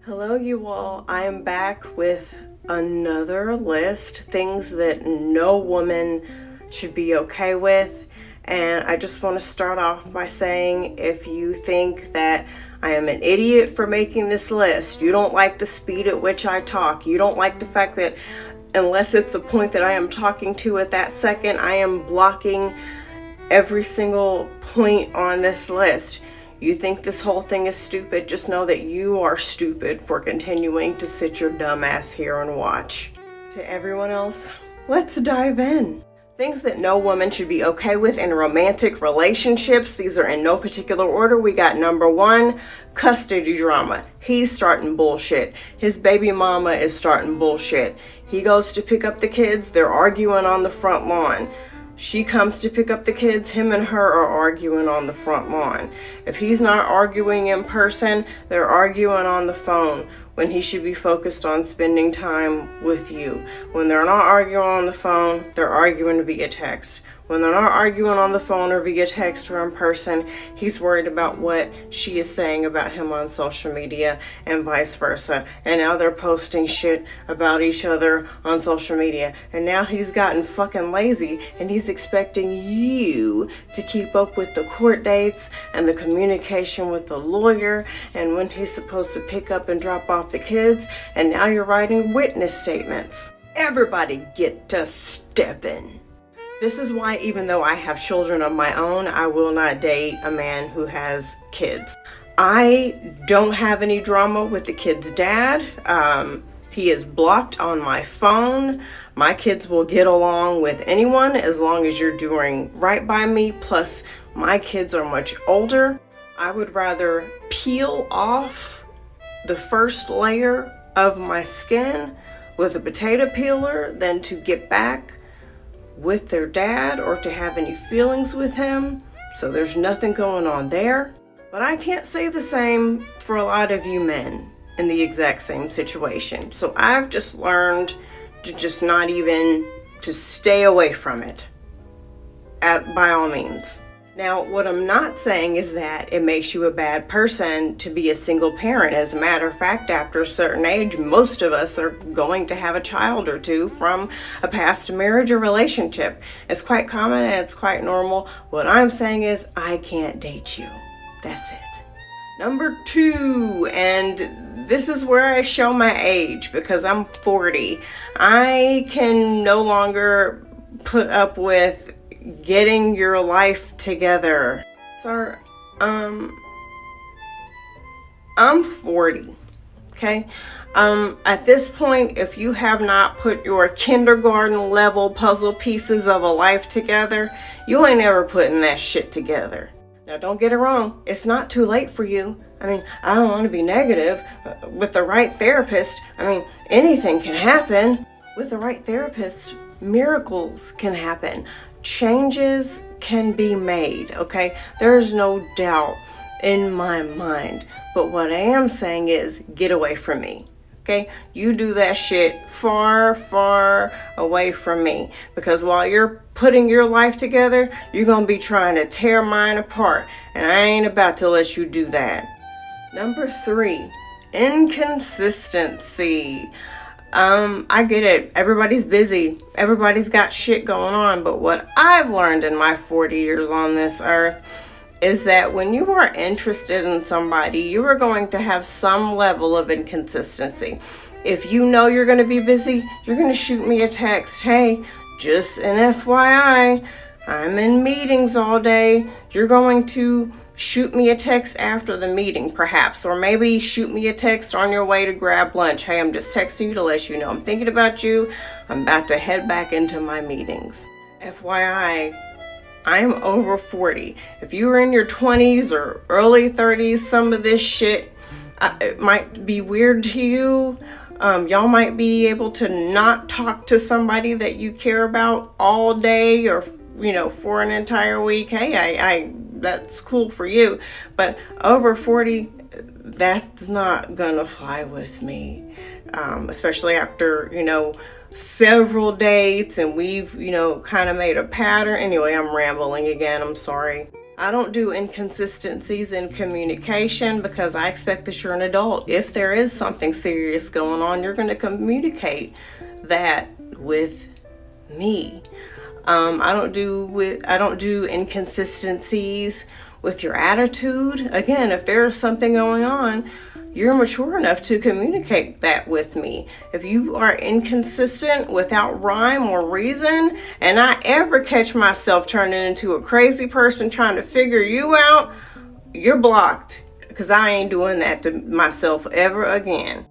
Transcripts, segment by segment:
Hello, you all. I am back with another list, things that no woman should be okay with. And I just want to start off by saying, if you think that I am an idiot for making this list, you don't like the speed at which I talk, you don't like the fact that unless it's a point that I am talking to at that second, I am blocking every single point on this list. You think this whole thing is stupid, just know that you are stupid for continuing to sit your dumb ass here and watch. To everyone else, let's dive in. Things that no woman should be okay with in romantic relationships. These are in no particular order. We got number one, custody drama. He's starting bullshit. His baby mama is starting bullshit. He goes to pick up the kids, they're arguing on the front lawn. She comes to pick up the kids, him and her are arguing on the front lawn. If he's not arguing in person, they're arguing on the phone when he should be focused on spending time with you. When they're not arguing on the phone, they're arguing via text. When they're not arguing on the phone or via text or in person, he's worried about what she is saying about him on social media and vice versa. And now they're posting shit about each other on social media. And now he's gotten fucking lazy and he's expecting you to keep up with the court dates and the communication with the lawyer and when he's supposed to pick up and drop off the kids. And now you're writing witness statements. Everybody get to stepping. This is why, even though I have children of my own, I will not date a man who has kids. I don't have any drama with the kid's dad. He is blocked on my phone. My kids will get along with anyone as long as you're doing right by me. Plus, my kids are much older. I would rather peel off the first layer of my skin with a potato peeler than to get back with their dad or to have any feelings with him. So there's nothing going on there. But I can't say the same for a lot of you men in the exact same situation. So I've just learned to just not even to stay away from it by all means. Now, what I'm not saying is that it makes you a bad person to be a single parent. As a matter of fact, after a certain age, most of us are going to have a child or two from a past marriage or relationship. It's quite common and it's quite normal. What I'm saying is I can't date you. That's it. Number two, and this is where I show my age because I'm 40. I can no longer put up with getting your life together. Sir, I'm 40, okay? At this point, if you have not put your kindergarten level puzzle pieces of a life together, you ain't ever putting that shit together. Now, don't get it wrong. It's not too late for you. I mean, I don't want to be negative. With the right therapist, I mean, anything can happen. With the right therapist, miracles can happen. Changes can be made, okay? There is no doubt in my mind. But what I am saying is, get away from me, okay? You do that shit far, far away from me. Because while you're putting your life together, you're going to be trying to tear mine apart. And I ain't about to let you do that. Number three, inconsistency. I get it. Everybody's busy. Everybody's got shit going on. But what I've learned in my 40 years on this earth is that when you are interested in somebody, you are going to have some level of inconsistency. If you know you're going to be busy, you're going to shoot me a text. Hey, just an FYI, I'm in meetings all day. You're going to shoot me a text after the meeting, perhaps, or maybe shoot me a text on your way to grab lunch. Hey, I'm just texting you to let you know I'm thinking about you. I'm about to head back into my meetings. FYI, I'm over 40. If you were in your 20s or early 30s, some of this shit, it might be weird to you. Y'all might be able to not talk to somebody that you care about all day or, for an entire week. Hey, that's cool for you. But over 40, that's not gonna fly with me. Especially after, several dates and we've, kind of made a pattern. Anyway, I'm rambling again. I'm sorry. I don't do inconsistencies in communication because I expect that you're an adult. If there is something serious going on, you're going to communicate that with me. I don't do inconsistencies with your attitude. Again, if there is something going on, you're mature enough to communicate that with me. If you are inconsistent without rhyme or reason, and I ever catch myself turning into a crazy person trying to figure you out, you're blocked, because I ain't doing that to myself ever again.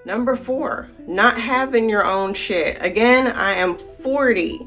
Number 4, not having your own shit. Again, I am 40.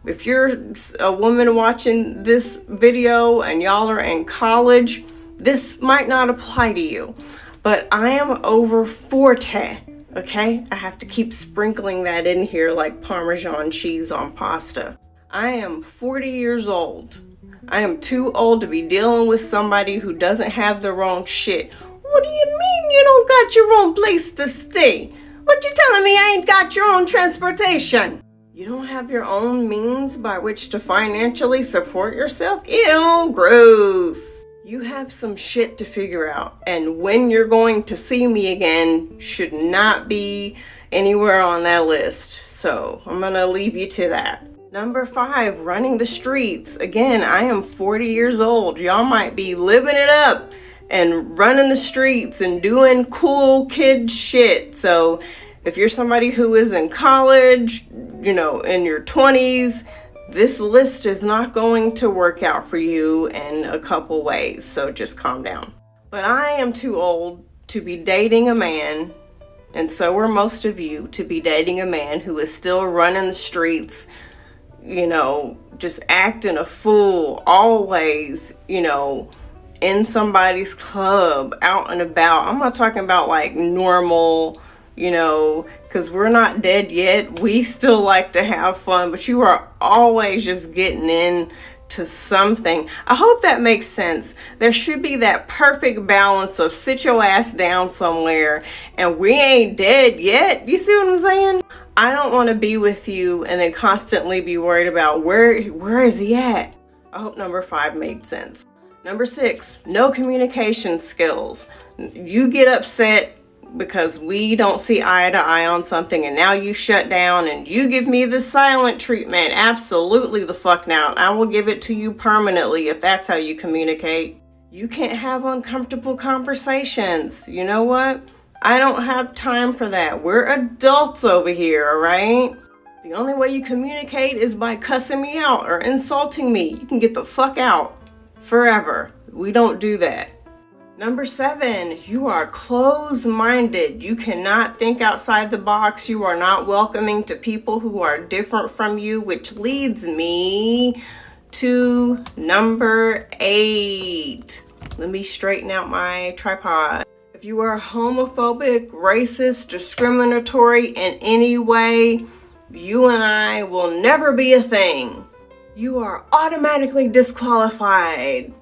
If you're a woman watching this video and y'all are in college, this might not apply to you. But I am over 40, okay? I have to keep sprinkling that in here like Parmesan cheese on pasta. I am 40 years old. I am too old to be dealing with somebody who doesn't have their own shit. What do you mean you don't got your own place to stay? What you telling me I ain't got your own transportation? You don't have your own means by which to financially support yourself? Ew, gross. You have some shit to figure out, and when you're going to see me again should not be anywhere on that list. So I'm gonna leave you to that. Number 5, running the streets. Again, I am 40 years old. Y'all might be living it up and running the streets and doing cool kid shit. So if you're somebody who is in college, in your 20s, this list is not going to work out for you in a couple ways, so just calm down. But I am too old to be dating a man, and so are most of you, to be dating a man who is still running the streets, just acting a fool, always, in somebody's club, out and about. I'm not talking about like normal, because we're not dead yet. We still like to have fun, but you are always just getting into something. I hope that makes sense. There should be that perfect balance of sit your ass down somewhere and we ain't dead yet. You see what I'm saying? I don't want to be with you and then constantly be worried about where is he at? I hope number 5 made sense. Number 6, no communication skills. You get upset because we don't see eye to eye on something, and now you shut down and you give me the silent treatment. Absolutely the fuck not. I will give it to you permanently if that's how you communicate. You can't have uncomfortable conversations. You know what? I don't have time for that. We're adults over here, all right? The only way you communicate is by cussing me out or insulting me. You can get the fuck out forever. We don't do that. Number 7, you are closed-minded. You cannot think outside the box. You are not welcoming to people who are different from you, which leads me to number 8. Let me straighten out my tripod. If you are homophobic, racist, discriminatory in any way, you and I will never be a thing. You are automatically disqualified.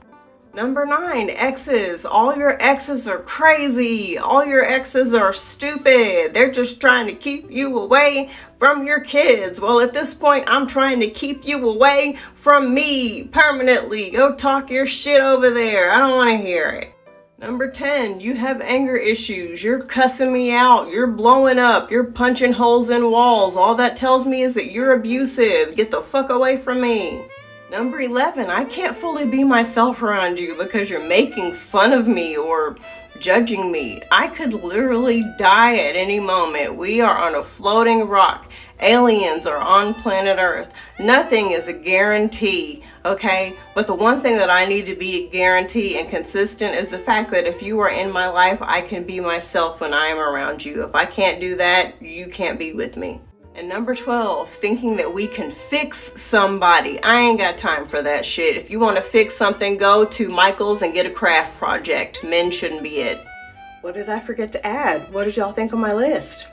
Number 9, exes. All your exes are crazy. All your exes are stupid. They're just trying to keep you away from your kids. Well, at this point, I'm trying to keep you away from me permanently. Go talk your shit over there. I don't want to hear it. Number 10, you have anger issues. You're cussing me out. You're blowing up. You're punching holes in walls. All that tells me is that you're abusive. Get the fuck away from me. Number 11, I can't fully be myself around you because you're making fun of me or judging me. I could literally die at any moment. We are on a floating rock. Aliens are on planet Earth. Nothing is a guarantee, okay? But the one thing that I need to be a guarantee and consistent is the fact that if you are in my life, I can be myself when I am around you. If I can't do that, you can't be with me. And number 12, thinking that we can fix somebody. I ain't got time for that shit. If you want to fix something, go to Michael's and get a craft project. Men shouldn't be it. What did I forget to add? What did y'all think of my list?